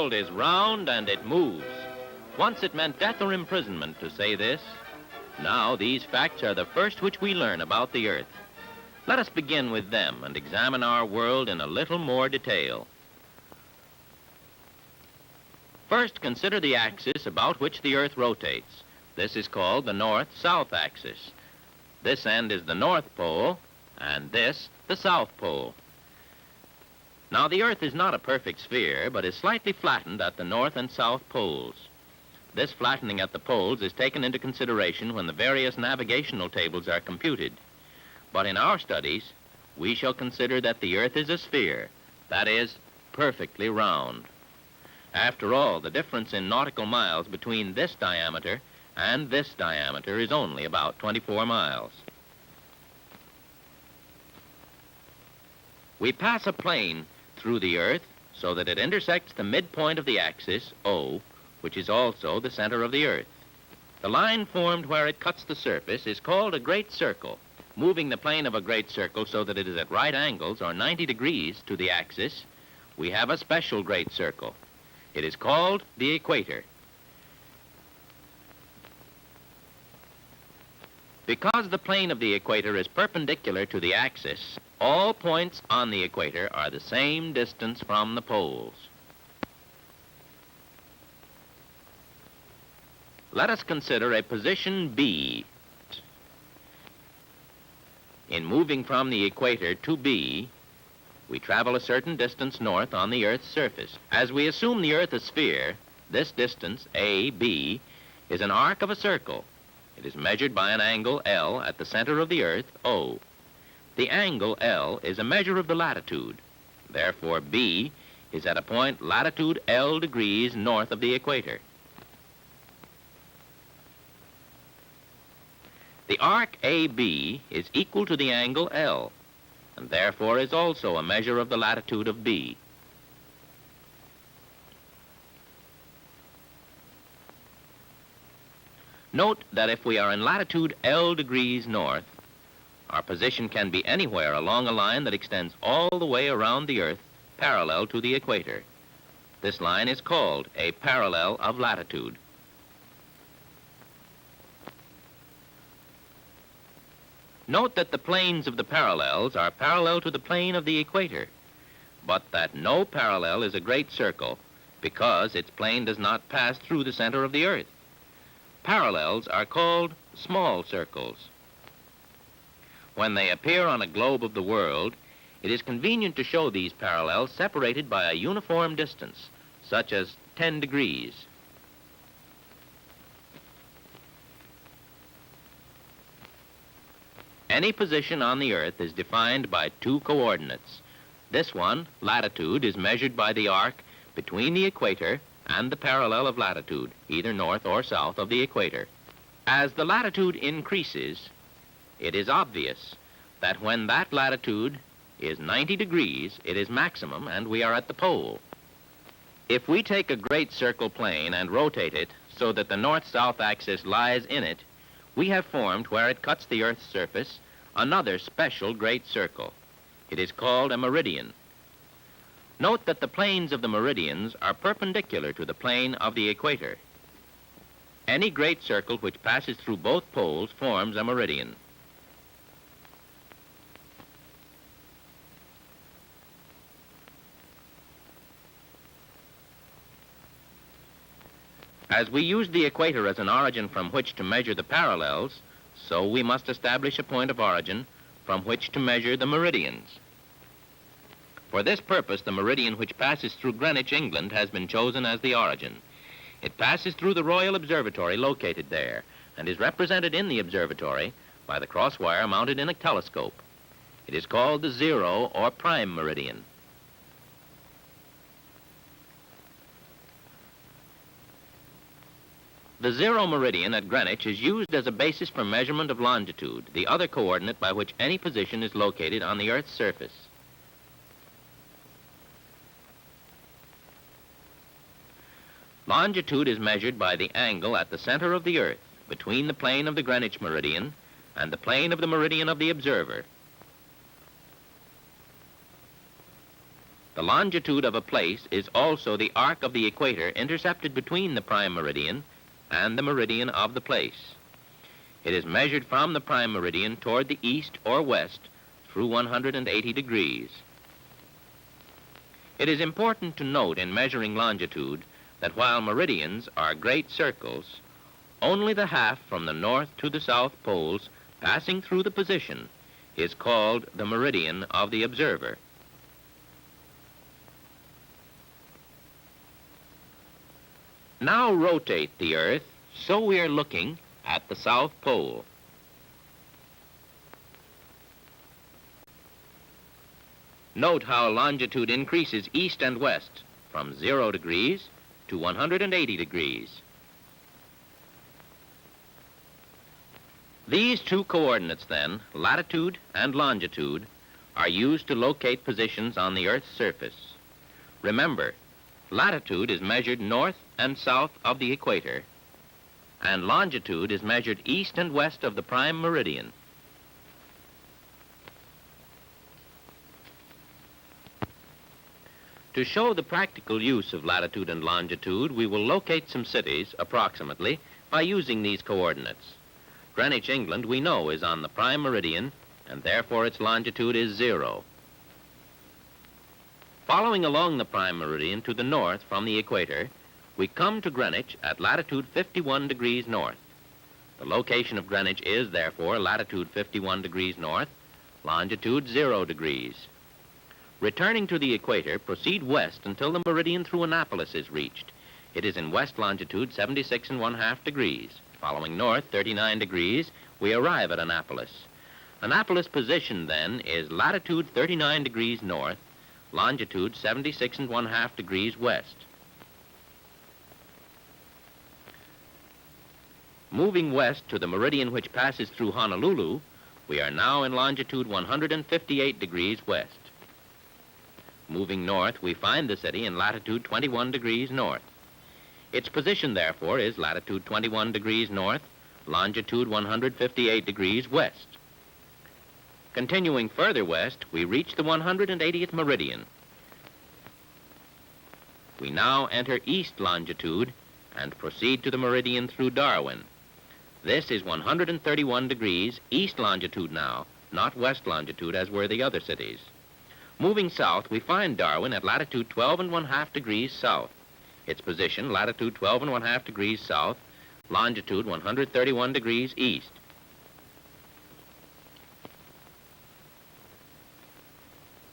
world is round and it moves. Once it meant death or imprisonment to say this. Now these facts are the first which we learn about the Earth. Let us begin with them and examine our world in a little more detail. First, consider the axis about which the Earth rotates. This is called the north-south axis. This end is the North Pole, and this the South Pole. Now, the Earth is not a perfect sphere, but is slightly flattened at the north and south poles. This flattening at the poles is taken into consideration when the various navigational tables are computed. But in our studies, we shall consider that the Earth is a sphere, that is, perfectly round. After all, the difference in nautical miles between this diameter and this diameter is only about 24 miles. We pass a plane through the Earth so that it intersects the midpoint of the axis, O, which is also the center of the Earth. The line formed where it cuts the surface is called a great circle. Moving the plane of a great circle so that it is at right angles or 90 degrees to the axis, we have a special great circle. It is called the equator. Because the plane of the equator is perpendicular to the axis, all points on the equator are the same distance from the poles. Let us consider a position B. In moving from the equator to B, we travel a certain distance north on the Earth's surface. As we assume the Earth a sphere, this distance, AB, is an arc of a circle. It is measured by an angle L at the center of the Earth, O. The angle L is a measure of the latitude. Therefore, B is at a point latitude L degrees north of the equator. The arc AB is equal to the angle L, and therefore is also a measure of the latitude of B. Note that if we are in latitude L degrees north, our position can be anywhere along a line that extends all the way around the Earth parallel to the equator. This line is called a parallel of latitude. Note that the planes of the parallels are parallel to the plane of the equator, but that no parallel is a great circle because its plane does not pass through the center of the Earth. Parallels are called small circles. When they appear on a globe of the world, it is convenient to show these parallels separated by a uniform distance, such as 10 degrees. Any position on the Earth is defined by two coordinates. This one, latitude, is measured by the arc between the equator and the parallel of latitude, either north or south of the equator. As the latitude increases, it is obvious that when that latitude is 90 degrees, it is maximum and we are at the pole. If we take a great circle plane and rotate it so that the north-south axis lies in it, we have formed, where it cuts the Earth's surface, another special great circle. It is called a meridian. Note that the planes of the meridians are perpendicular to the plane of the equator. Any great circle which passes through both poles forms a meridian. As we use the equator as an origin from which to measure the parallels, so we must establish a point of origin from which to measure the meridians. For this purpose, the meridian which passes through Greenwich, England, has been chosen as the origin. It passes through the Royal Observatory located there and is represented in the observatory by the crosswire mounted in a telescope. It is called the zero or prime meridian. The zero meridian at Greenwich is used as a basis for measurement of longitude, the other coordinate by which any position is located on the Earth's surface. Longitude is measured by the angle at the center of the Earth between the plane of the Greenwich meridian and the plane of the meridian of the observer. The The longitude of a place is also the arc of the equator intercepted between the prime meridian and the meridian of the place. It is measured from the prime meridian toward the east or west through 180 degrees. It is important to note in measuring longitude that while meridians are great circles, only the half from the north to the south poles passing through the position is called the meridian of the observer. Now rotate the Earth so we are looking at the South Pole. Note how longitude increases east and west from 0 degrees to 180 degrees. These two coordinates then, latitude and longitude, are used to locate positions on the Earth's surface. Remember, latitude is measured north and south of the equator, and longitude is measured east and west of the prime meridian. To show the practical use of latitude and longitude, we will locate some cities, approximately, by using these coordinates. Greenwich, England, we know is on the prime meridian, and therefore its longitude is 0. Following along the prime meridian to the north from the equator, we come to Greenwich at latitude 51 degrees north. The location of Greenwich is, therefore, latitude 51 degrees north, longitude 0 degrees. Returning to the equator, proceed west until the meridian through Annapolis is reached. It is in west longitude 76 1/2 degrees. Following north 39 degrees, we arrive at Annapolis. Annapolis' position, then, is latitude 39 degrees north, longitude 76 1/2 degrees west. Moving west to the meridian which passes through Honolulu, we are now in longitude 158 degrees west. Moving north, we find the city in latitude 21 degrees north. Its position, therefore, is latitude 21 degrees north, longitude 158 degrees west. Continuing further west, we reach the 180th meridian. We now enter east longitude and proceed to the meridian through Darwin. This is 131 degrees east longitude now, not west longitude as were the other cities. Moving south, we find Darwin at latitude 12 1/2 degrees south. Its position, latitude 12 1/2 degrees south, longitude 131 degrees east.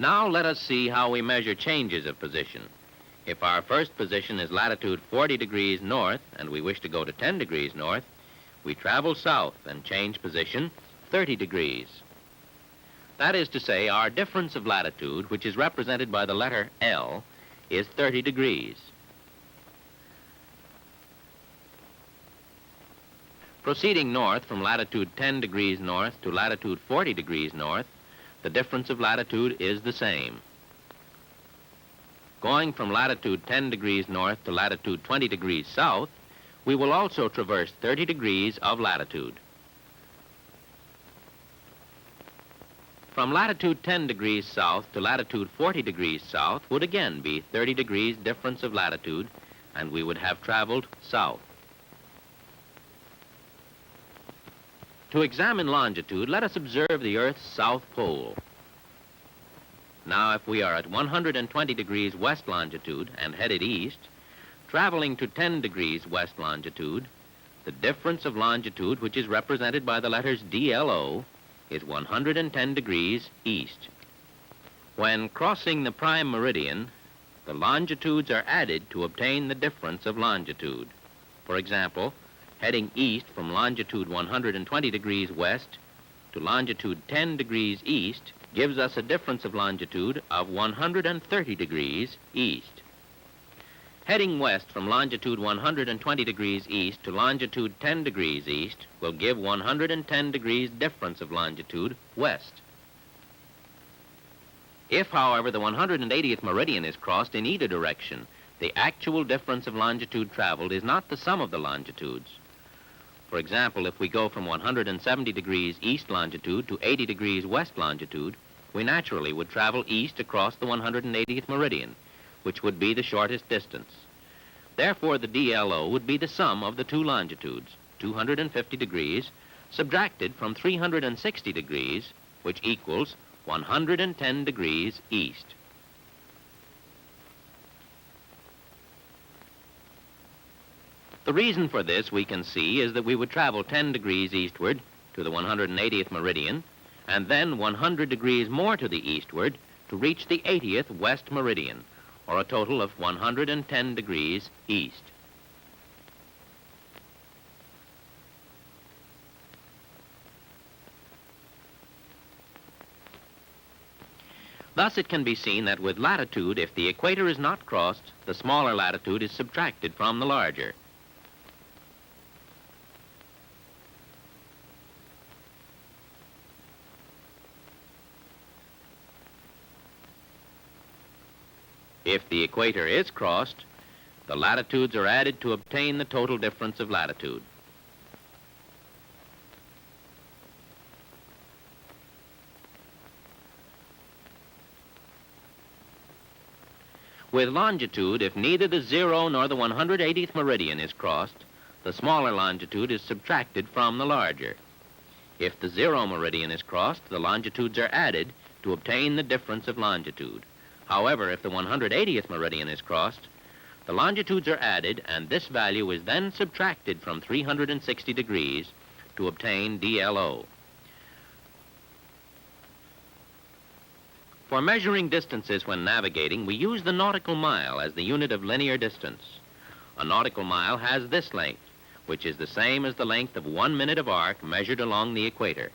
Now let us see how we measure changes of position. If our first position is latitude 40 degrees north and we wish to go to 10 degrees north, we travel south and change position 30 degrees. That is to say, our difference of latitude, which is represented by the letter L, is 30 degrees. Proceeding north from latitude 10 degrees north to latitude 40 degrees north, the difference of latitude is the same. Going from latitude 10 degrees north to latitude 20 degrees south, we will also traverse 30 degrees of latitude. From latitude 10 degrees south to latitude 40 degrees south would again be 30 degrees difference of latitude, and we would have traveled south. To examine longitude, let us observe the Earth's south pole. Now, if we are at 120 degrees west longitude and headed east, traveling to 10 degrees west longitude, the difference of longitude, which is represented by the letters DLO, is 110 degrees east. When crossing the prime meridian, the longitudes are added to obtain the difference of longitude. For example, heading east from longitude 120 degrees west to longitude 10 degrees east gives us a difference of longitude of 130 degrees east. Heading west from longitude 120 degrees east to longitude 10 degrees east will give 110 degrees difference of longitude west. If, however, the 180th meridian is crossed in either direction, the actual difference of longitude traveled is not the sum of the longitudes. For example, if we go from 170 degrees east longitude to 80 degrees west longitude, we naturally would travel east across the 180th meridian, which would be the shortest distance. Therefore, the DLO would be the sum of the two longitudes, 250 degrees, subtracted from 360 degrees, which equals 110 degrees east. The reason for this, we can see, is that we would travel 10 degrees eastward to the 180th meridian, and then 100 degrees more to the eastward to reach the 80th west meridian, or a total of 110 degrees east. Thus, it can be seen that with latitude, if the equator is not crossed, the smaller latitude is subtracted from the larger. If the equator is crossed, the latitudes are added to obtain the total difference of latitude. With longitude, if neither the 0 nor the 180th meridian is crossed, the smaller longitude is subtracted from the larger. If the 0 meridian is crossed, the longitudes are added to obtain the difference of longitude. However, if the 180th meridian is crossed, the longitudes are added, and this value is then subtracted from 360 degrees to obtain DLO. For measuring distances when navigating, we use the nautical mile as the unit of linear distance. A nautical mile has this length, which is the same as the length of 1 minute of arc measured along the equator.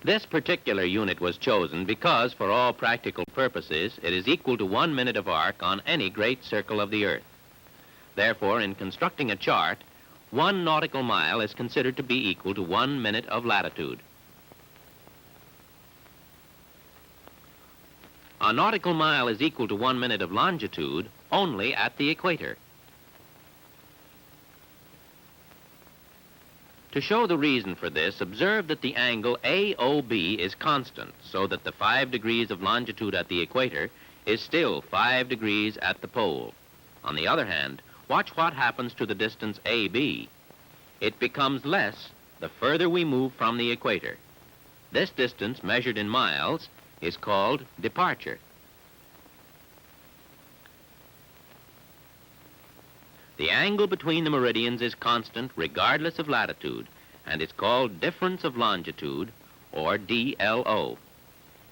This particular unit was chosen because, for all practical purposes, it is equal to 1 minute of arc on any great circle of the Earth. Therefore, in constructing a chart, 1 nautical mile is considered to be equal to 1 minute of latitude. A nautical mile is equal to 1 minute of longitude only at the equator. To show the reason for this, observe that the angle AOB is constant, so that the 5 degrees of longitude at the equator is still 5 degrees at the pole. On the other hand, watch what happens to the distance AB. It becomes less the further we move from the equator. This distance, measured in miles, is called departure. The angle between the meridians is constant regardless of latitude, and it's called difference of longitude, or DLO.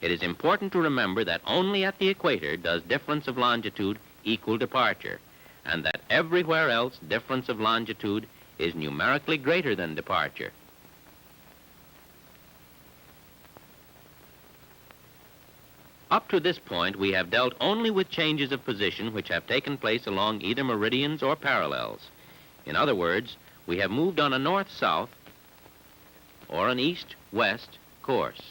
It is important to remember that only at the equator does difference of longitude equal departure, and that everywhere else difference of longitude is numerically greater than departure. Up to this point, we have dealt only with changes of position which have taken place along either meridians or parallels. In other words, we have moved on a north-south or an east-west course.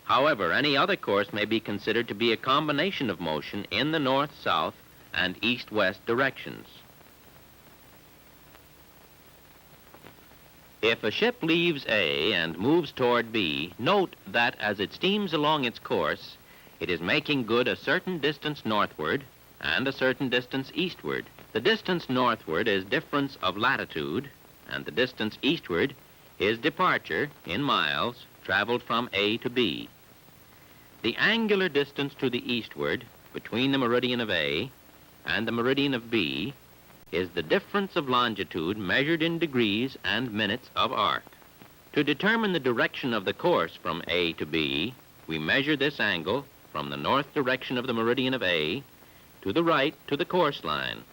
However, any other course may be considered to be a combination of motion in the north-south and east-west directions. If a ship leaves A and moves toward B, note that as it steams along its course, it is making good a certain distance northward and a certain distance eastward. The distance northward is difference of latitude, and the distance eastward is departure in miles traveled from A to B. The angular distance to the eastward between the meridian of A and the meridian of B is the difference of longitude measured in degrees and minutes of arc. To determine the direction of the course from A to B, we measure this angle from the north direction of the meridian of A to the right to the course line.